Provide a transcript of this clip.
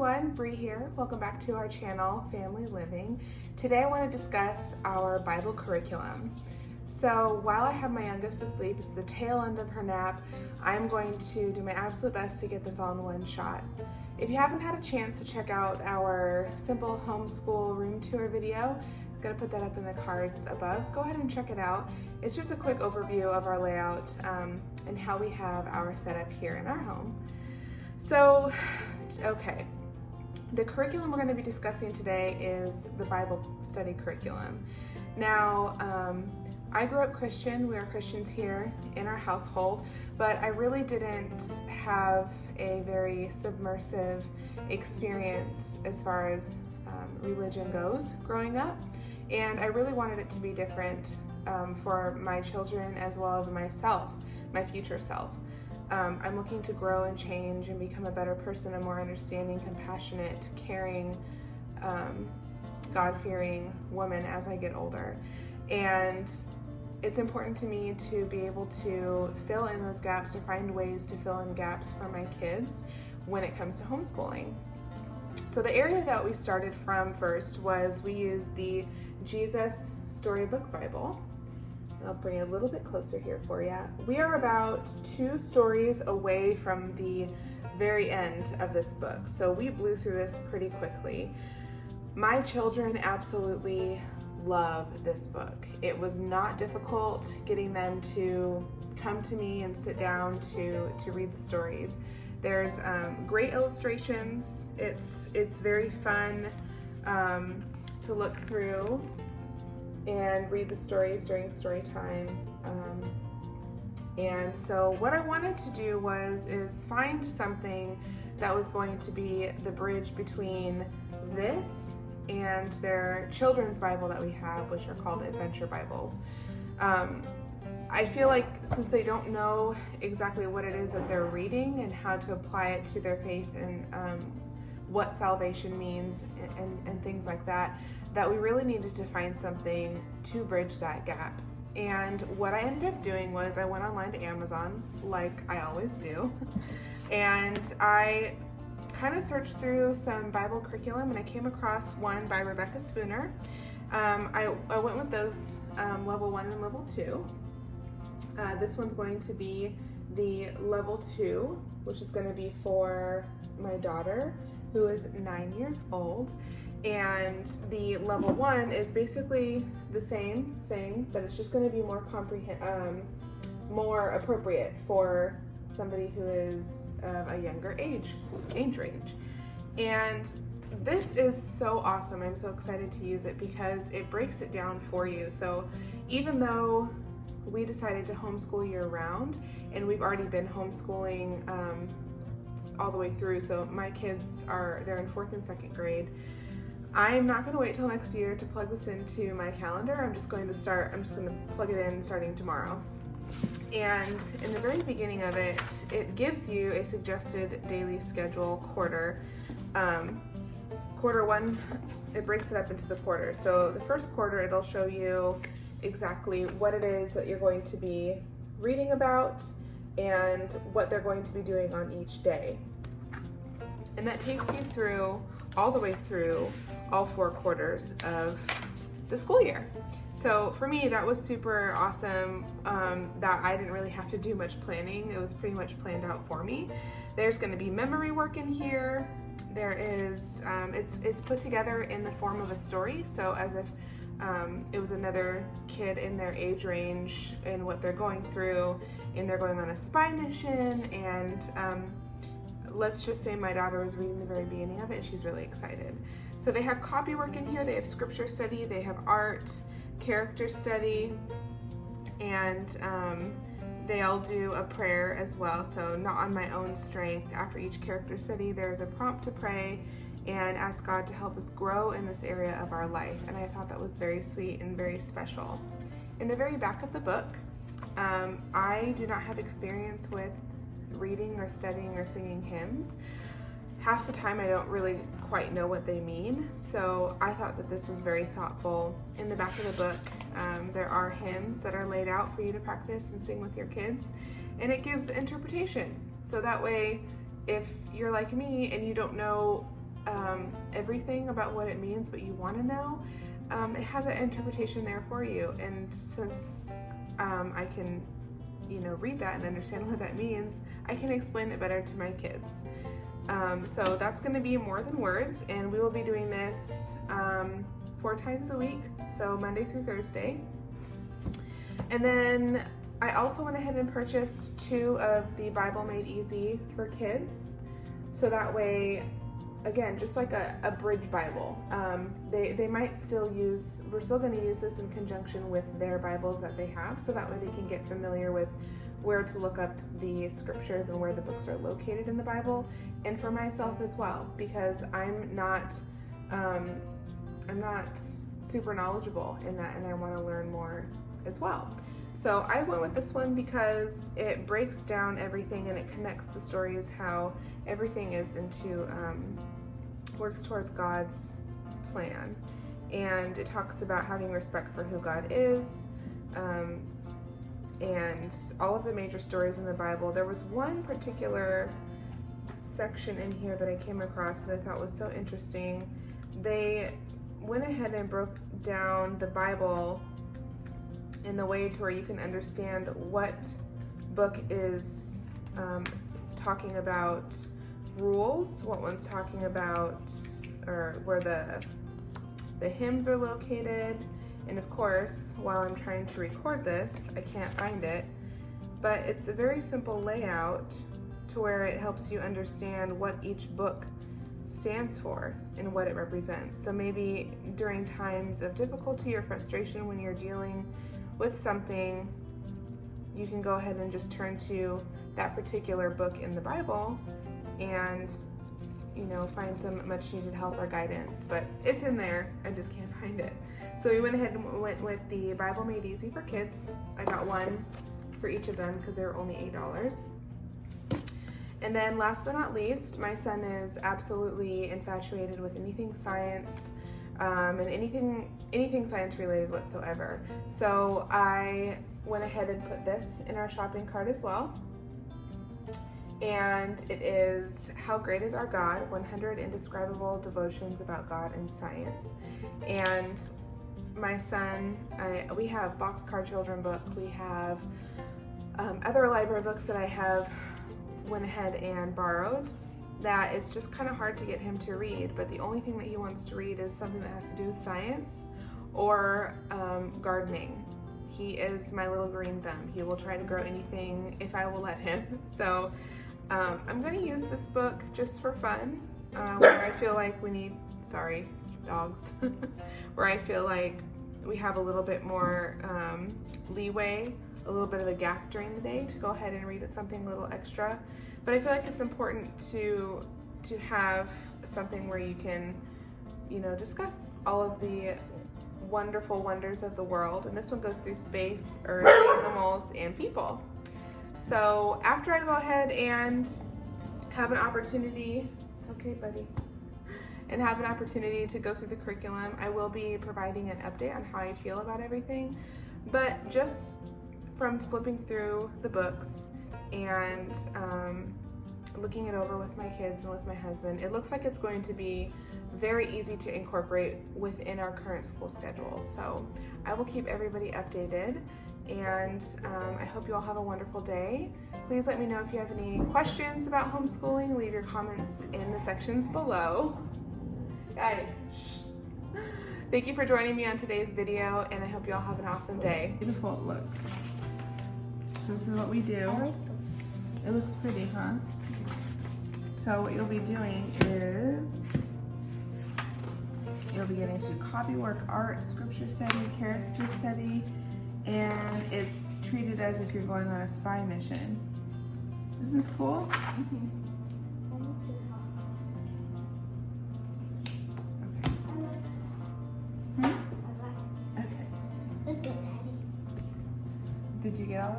everyone, Bree here. Welcome back to our channel, Family Living. Today I want to discuss our Bible curriculum. So while I have my youngest asleep, it's the tail end of her nap, I'm going to do my absolute best to get this all in one shot. If you haven't had a chance to check out our simple homeschool room tour video, I'm going to put that up in the cards above. Go ahead and check it out. It's just a quick overview of our layout and how we have our setup here in our home. So, okay, the curriculum we're going to be discussing today is the Bible study curriculum. Now, I grew up Christian. We are Christians here in our household, but I really didn't have a very submersive experience as far as religion goes growing up, and I really wanted it to be different for my children as well as myself, my future self. I'm looking to grow and change and become a better person, a more understanding, compassionate, caring, God-fearing woman as I get older. And it's important to me to be able to fill in those gaps or find ways to fill in gaps for my kids when it comes to homeschooling. So the area that we started from first was we used the Jesus Storybook Bible. I'll bring it a little bit closer here for you. We are about 2 stories away from the very end of this book, so we blew through this pretty quickly. My children absolutely love this book. It was not difficult getting them to come to me and sit down to read the stories. There's great illustrations. It's very fun to look through and read the stories during story time. And so what I wanted to do is find something that was going to be the bridge between this and their children's Bible that we have, which are called Adventure Bibles. I feel like since they don't know exactly what it is that they're reading and how to apply it to their faith and what salvation means and things like that, that we really needed to find something to bridge that gap. And what I ended up doing was I went online to Amazon, like I always do, and I kind of searched through some Bible curriculum, and I came across one by Rebecca Spooner. I went with those level 1 and level 2. This one's going to be the level 2, which is going to be for my daughter, who is 9 years old. And the level 1 is basically the same thing, but it's just going to be more appropriate for somebody who is of a younger age range. And this is so awesome. I'm so excited to use it because it breaks it down for you. So even though we decided to homeschool year round, and we've already been homeschooling all the way through, so my kids they're in 4th and 2nd grade. I'm not going to wait till next year to plug this into my calendar. I'm just going to plug it in starting tomorrow. And in the very beginning of it, it gives you a suggested daily schedule quarter. Quarter 1, it breaks it up into the quarters. So the first quarter, it'll show you exactly what it is that you're going to be reading about and what they're going to be doing on each day. And that takes you all the way through all 4 quarters of the school year. So for me, that was super awesome that I didn't really have to do much planning. It was pretty much planned out for me. There's going to be memory work in here. There is, it's put together in the form of a story, so as if it was another kid in their age range and what they're going through, and they're going on a spy mission, and let's just say my daughter was reading the very beginning of it and she's really excited. So they have copy work in here, they have scripture study, they have art, character study, and they all do a prayer as well. So not on my own strength. After each character study, there's a prompt to pray and ask God to help us grow in this area of our life. And I thought that was very sweet and very special. In the very back of the book, I do not have experience with reading or studying or singing hymns. Half the time I don't really quite know what they mean, so I thought that this was very thoughtful. In the back of the book, there are hymns that are laid out for you to practice and sing with your kids, and it gives interpretation. So that way, if you're like me and you don't know everything about what it means, but you want to know, it has an interpretation there for you. And since I can, read that and understand what that means, I can explain it better to my kids. So that's going to be more than words, and we will be doing this 4 times a week, so Monday through Thursday. And then I also went ahead and purchased 2 of the Bible Made Easy for kids, so that way, again, just like a bridge Bible. They might still use, we're still going to use this in conjunction with their Bibles that they have, so that way they can get familiar with where to look up the scriptures and where the books are located in the Bible, and for myself as well, because I'm not super knowledgeable in that, and I want to learn more as well. So I went with this one because it breaks down everything and it connects the stories, how everything is works towards God's plan. And it talks about having respect for who God is, and all of the major stories in the Bible. There was one particular section in here that I came across that I thought was so interesting. They went ahead and broke down the Bible in the way to where you can understand what book is talking about rules, what one's talking about, or where the hymns are located. And of course, while I'm trying to record this, I can't find it, but it's a very simple layout to where it helps you understand what each book stands for and what it represents. So maybe during times of difficulty or frustration when you're dealing with something, you can go ahead and just turn to that particular book in the Bible and find some much needed help or guidance. But it's in there, I just can't find it. So we went ahead and went with the Bible Made Easy for kids. I got 1 for each of them because they were only $8. And then last but not least, my son is absolutely infatuated with anything science, and anything science related whatsoever. So I went ahead and put this in our shopping cart as well. And it is How Great Is Our God? 100 Indescribable Devotions About God and Science. And my son, we have Boxcar Children book, we have other library books that I have went ahead and borrowed that it's just kind of hard to get him to read, but the only thing that he wants to read is something that has to do with science or gardening. He is my little green thumb. He will try to grow anything if I will let him. So I'm going to use this book just for fun, where I feel like we need, sorry, dogs, where I feel like we have a little bit more leeway, a little bit of a gap during the day to go ahead and read something a little extra. But I feel like it's important to have something where you can, discuss all of the wonderful wonders of the world. And this one goes through space, earth, animals, and people. So after I go ahead and have an opportunity, okay, buddy, and have an opportunity to go through the curriculum, I will be providing an update on how I feel about everything. But just from flipping through the books and looking it over with my kids and with my husband, it looks like it's going to be very easy to incorporate within our current school schedule. So I will keep everybody updated, and I hope you all have a wonderful day. Please let me know if you have any questions about homeschooling. Leave your comments in the sections below. Guys, shh. Thank you for joining me on today's video, and I hope you all have an awesome day. Beautiful it looks. So this is what we do. I like them. It looks pretty, huh? So what you'll be doing is you'll be getting to copywork, art, scripture study, character study, and it's treated as if you're going on a spy mission. Isn't this cool? Mm-hmm. Okay. Let's go, Daddy. Did you get all of it?